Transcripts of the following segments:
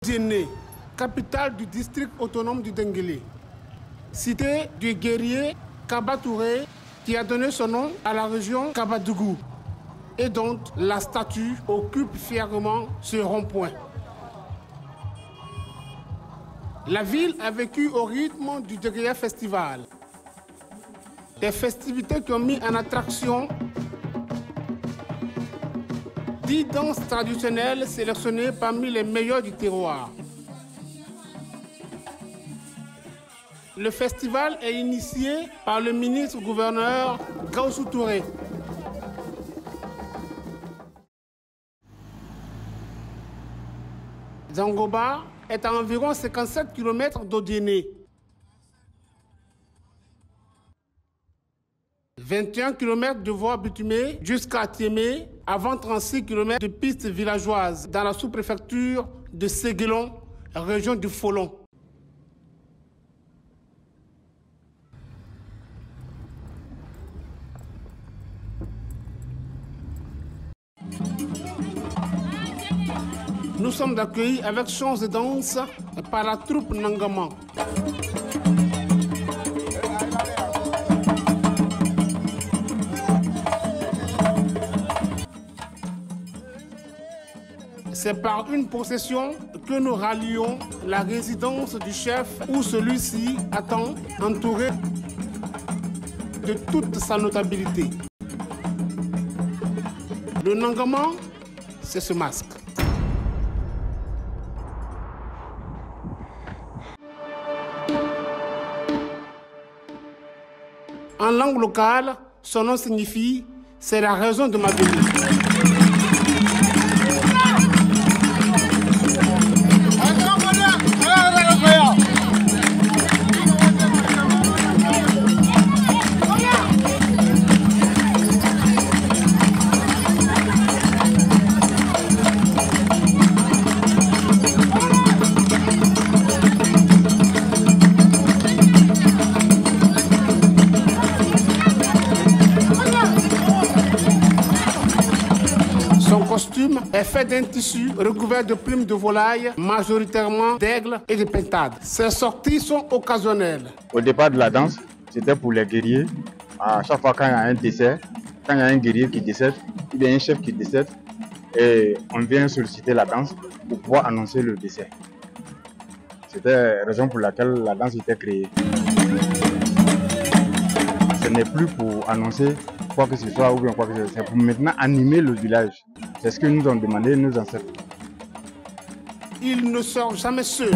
Djéné, capitale du district autonome du Denguélé. Cité du guerrier Kaba Touré qui a donné son nom à la région Kabadougou et dont la statue occupe fièrement ce rond-point. La ville a vécu au rythme du Deguéa Festival. Des festivités qui ont mis en attraction 10 danses traditionnelles sélectionnées parmi les meilleures du terroir. Le festival est initié par le ministre-gouverneur Gaussou Touré. Zangoba est à environ 57 km d'Odjéné. 21 km de voies bitumées jusqu'à Tiémé, avant 36 km de pistes villageoises dans la sous-préfecture de Séguélon, région du Folon. Nous sommes accueillis avec chants et danse par la troupe Nangama. C'est par une procession que nous rallions la résidence du chef où celui-ci attend, entouré de toute sa notabilité. Le Nangama, c'est ce masque. En langue locale, son nom signifie « c'est la raison de ma venue ». Son costume est fait d'un tissu recouvert de plumes de volaille, majoritairement d'aigles et de pintades. Ses sorties sont occasionnelles. Au départ de la danse, c'était pour les guerriers. À chaque fois quand il y a un décès, quand il y a un guerrier qui décède, il y a un chef qui décède, et on vient solliciter la danse pour pouvoir annoncer le décès. C'était la raison pour laquelle la danse était créée. Ce n'est plus pour annoncer quoi que ce soit ou bien quoi que ce soit, c'est pour maintenant animer le village. C'est ce que nous ont demandé nos ancêtres. Il ne sort jamais seul.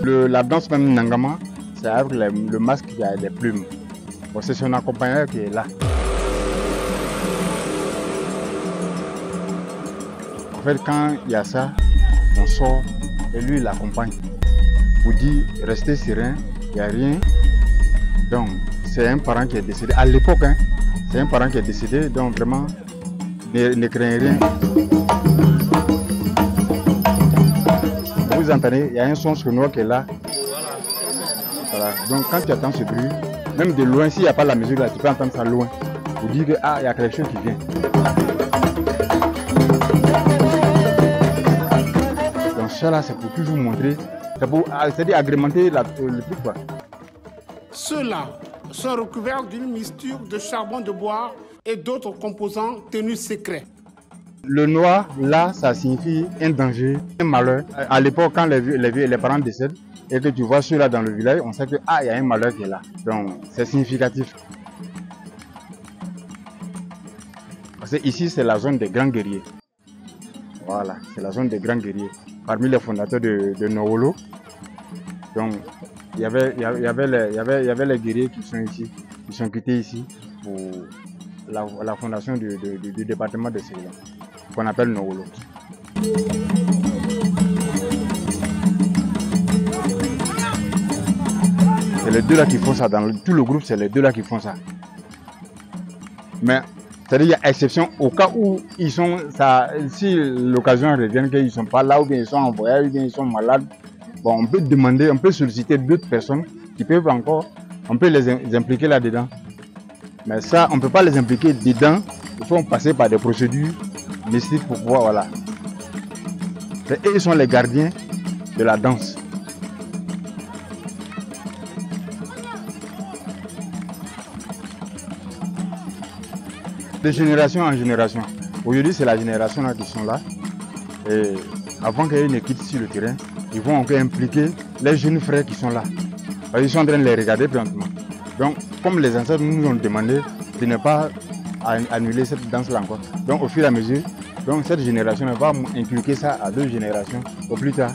La danse même Nangama, c'est avec le masque qui a des plumes. Bon, c'est son accompagnateur qui est là. En fait, quand il y a ça, on sort et lui il l'accompagne. Pour dire restez serein, il n'y a rien. Donc, c'est un parent qui est décédé. À l'époque, hein, c'est un parent qui est décédé, donc vraiment, ne craignez rien. Vous entendez, il y a un son sonore qui est là. Voilà. Donc, quand tu entends ce bruit, même de loin, s'il n'y a pas la musique là, tu peux entendre ça loin. Pour dire qu'il y a quelque chose qui vient. Donc, ça là, c'est pour toujours montrer, c'est-à-dire agrémenter le truc, quoi. Ceux-là sont recouverts d'une mixture de charbon de bois et d'autres composants tenus secrets. Le noir, là, ça signifie un danger, un malheur. À l'époque, quand les parents décèdent et que tu vois ceux-là dans le village, on sait que il y a un malheur qui est là. Donc, c'est significatif. Parce que ici, c'est la zone des grands guerriers. Voilà, c'est la zone des grands guerriers. Parmi les fondateurs de Nowolo. Donc, il y avait les guerriers qui sont ici, qui sont quittés ici pour la fondation du département de Séguélon, qu'on appelle Nowolo. C'est les deux là qui font ça, dans tout le groupe, c'est les deux là qui font ça. Mais, c'est-à-dire, il y a exception au cas où ils sont, si l'occasion revient qu'ils ne sont pas là, ou bien ils sont en voyage, ou bien ils sont malades, bon, on peut demander, on peut solliciter d'autres personnes qui peuvent encore, on peut les impliquer là-dedans. Mais ça, on ne peut pas les impliquer dedans, il faut passer par des procédures mystiques pour pouvoir, voilà. Et ils sont les gardiens de la danse. De génération en génération. Aujourd'hui, c'est la génération là qui sont là. Et avant qu'il y ait une équipe sur le terrain, ils vont encore impliquer les jeunes frères qui sont là. Ils sont en train de les regarder présentement. Donc, comme les ancêtres nous ont demandé de ne pas annuler cette danse-là encore. Donc, au fur et à mesure, donc, cette génération va inculquer ça à d'autres générations au plus tard.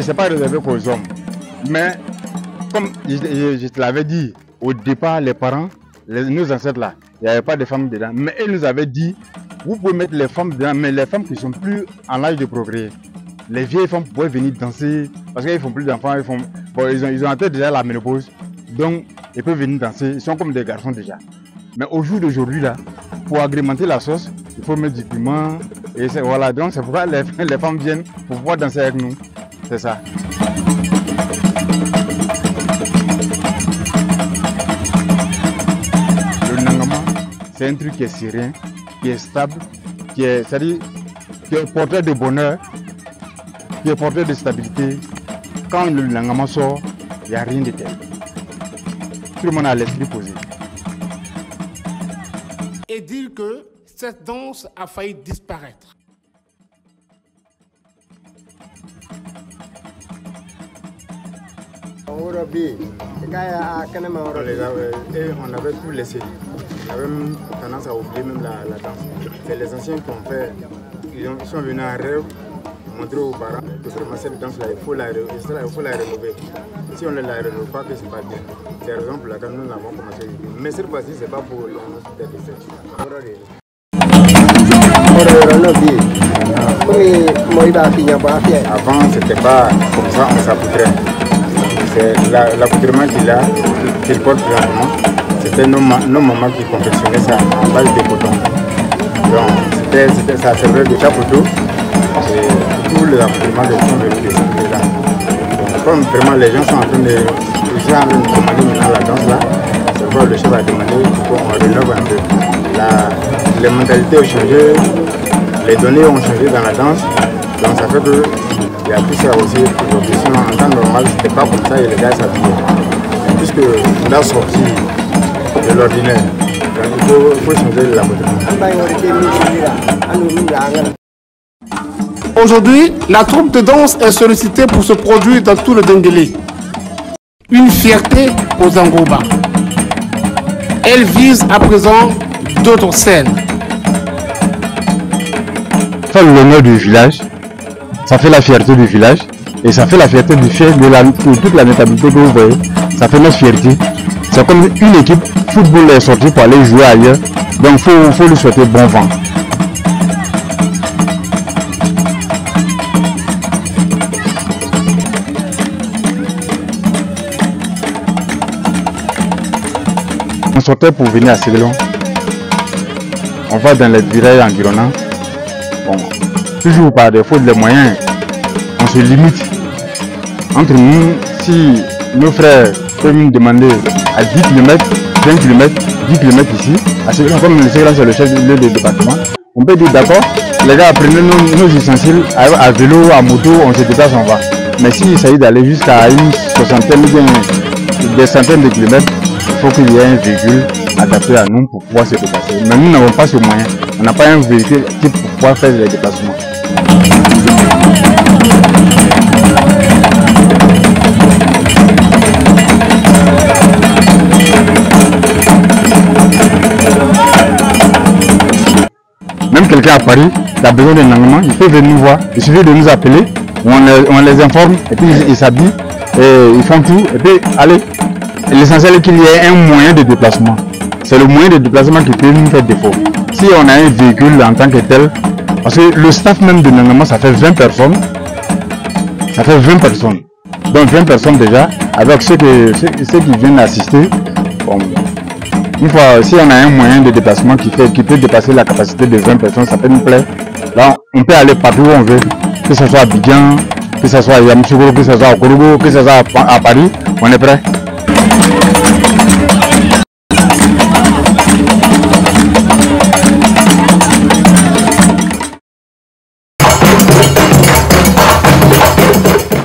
Ce n'est pas réservé aux hommes. Mais, comme je te l'avais dit, au départ, les parents, nos ancêtres là, il n'y avait pas de femmes dedans. Mais ils nous avaient dit, vous pouvez mettre les femmes dedans, mais les femmes qui sont plus en âge de procréer. Les vieilles femmes pouvaient venir danser, parce qu'ils font plus d'enfants, ils ont atteint déjà la ménopause. Donc, ils peuvent venir danser, ils sont comme des garçons déjà. Mais au jour d'aujourd'hui là, pour agrémenter la sauce, il faut mettre du piment. Et voilà, donc c'est pourquoi les femmes viennent pour pouvoir danser avec nous. C'est ça. Le nangama, c'est un truc qui est serein, qui est stable, qui est porteur de bonheur, qui est porteur de stabilité. Quand le nangama sort, il n'y a rien de tel. Tout le monde a l'esprit posé. Et dire que cette danse a failli disparaître. On avait tout laissé. On avait même tendance à oublier même la danse. C'est les anciens qui ont fait. Ils sont venus en rêve montrer aux parents que vraiment cette danse-là, il faut la rénover. Si on ne la rénove pas, c'est pas bien. C'est la raison pour laquelle nous avons commencé à vivre. Mais cette fois-ci, c'est pas pour la noce de Avant, c'était pas comme ça, on s'appoutrait. C'est l'accoutrement qu'il porte vraiment. C'était nos mamans qui confectionnaient ça en base de coton. Donc, ça servait de chapeau. Et tous les accoutrements sont venus de là. Donc, comme vraiment les gens sont en train de demander maintenant la danse là, c'est pourquoi le chef a demandé qu'on rénove un peu. Les mentalités ont changé, les données ont changé dans la danse. Donc ça fait que il y a tout ça aussi. Sinon, en temps normal, c'était pas comme ça et les gars s'habillaient. Puisque on a sorti de l'ordinaire, il faut changer la mode. Aujourd'hui, la troupe de danse est sollicitée pour se produire dans tout le Denguélé. Une fierté aux Angoba. Elle vise à présent d'autres scènes. Ça fait l'honneur du village, ça fait la fierté du village et ça fait la fierté du chef de toute la notabilité que vous voyez. Ça fait notre fierté. C'est comme une équipe football est sortie pour aller jouer ailleurs. Donc il faut lui souhaiter bon vent. On sortait pour venir à Séguélon. On va dans les villages environnants. Bon, toujours par des fautes de moyens, on se limite. Entre nous, si nos frères peuvent nous demander à 10 km, 20 km, 10 km ici, à Séguélon, comme le Séguélon c'est le chef du département, on peut dire d'accord, les gars prenez nos ustensiles à vélo, à moto, on se déplace, on va. Mais s'il s'agit d'aller jusqu'à une soixantaine, des centaines de kilomètres, il faut qu'il y ait un véhicule adapté à nous pour pouvoir se déplacer. Mais nous n'avons pas ce moyen. On n'a pas un véhicule type pour pouvoir faire les déplacements. Même quelqu'un à Paris qui a besoin d'un engagement, il peut venir nous voir. Il suffit de nous appeler, on les informe et puis ils s'habillent et ils font tout et puis allez. L'essentiel est qu'il y ait un moyen de déplacement. C'est le moyen de déplacement qui peut nous faire défaut. Si on a un véhicule en tant que tel, parce que le staff même de Nangama, ça fait 20 personnes. Ça fait 20 personnes. Donc 20 personnes déjà, avec ceux qui viennent assister. Bon, une fois, si on a un moyen de déplacement qui peut dépasser la capacité de 20 personnes, ça peut nous plaire. Là, on peut aller partout où on veut. Que ce soit à Abidjan, que ce soit à Yamoussoukro, que ce soit à Kourougou, que ce soit à Paris, on est prêt.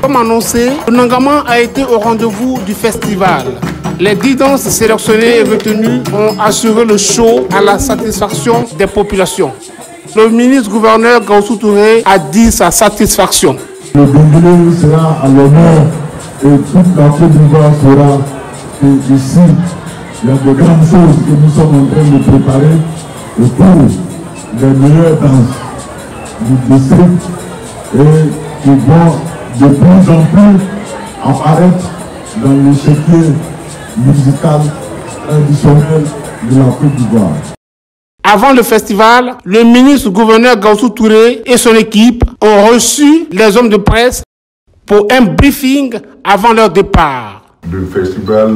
Comme annoncé, le Nangama a été au rendez-vous du festival. Les 10 danses sélectionnées et retenues ont assuré le show à la satisfaction des populations. Le ministre-gouverneur Gaussou Touré a dit sa satisfaction. Le Denguélé sera à l'honneur et toute la Côte d'Ivoire sera ici. Il y a de grandes choses que nous sommes en train de préparer pour les meilleures danses du district et qui vont de plus en plus apparaître dans l'échiquier musical traditionnel de la Côte d'Ivoire. Avant le festival, le ministre-gouverneur Gaussou Touré et son équipe ont reçu les hommes de presse pour un briefing avant leur départ. Le festival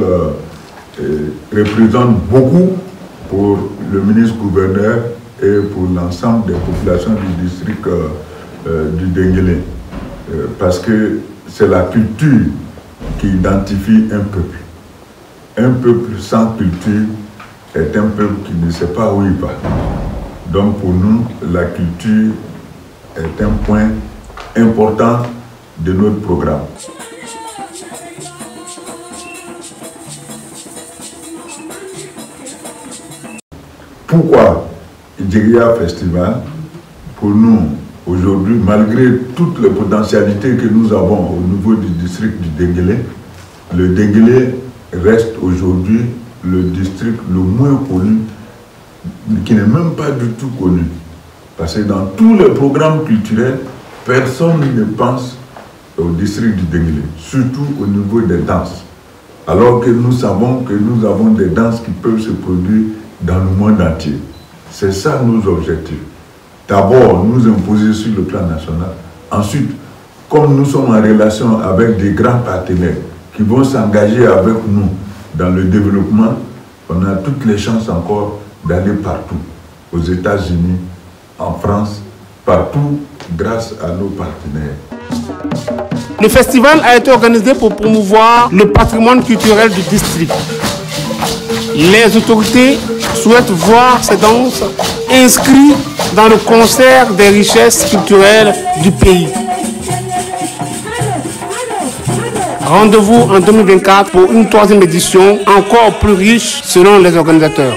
représente beaucoup pour le ministre-gouverneur et pour l'ensemble des populations du district du Denguélé. Parce que c'est la culture qui identifie un peuple. Un peuple sans culture est un peuple qui ne sait pas où il va. Donc pour nous, la culture est un point important de notre programme. Pourquoi Idjegya Festival? Pour nous, aujourd'hui, malgré toutes les potentialités que nous avons au niveau du district du Denguélé, le Denguélé reste aujourd'hui le district le moins connu, qui n'est même pas du tout connu. Parce que dans tous les programmes culturels, personne ne pense au district du Denguélé, surtout au niveau des danses. Alors que nous savons que nous avons des danses qui peuvent se produire dans le monde entier. C'est ça nos objectifs. D'abord, nous imposer sur le plan national. Ensuite, comme nous sommes en relation avec des grands partenaires qui vont s'engager avec nous dans le développement, on a toutes les chances encore d'aller partout, aux États-Unis, en France, partout, grâce à nos partenaires. Le festival a été organisé pour promouvoir le patrimoine culturel du district. Les autorités souhaitent voir ces danses inscrites dans le concert des richesses culturelles du pays. Rendez-vous en 2024 pour une 3e édition encore plus riche selon les organisateurs.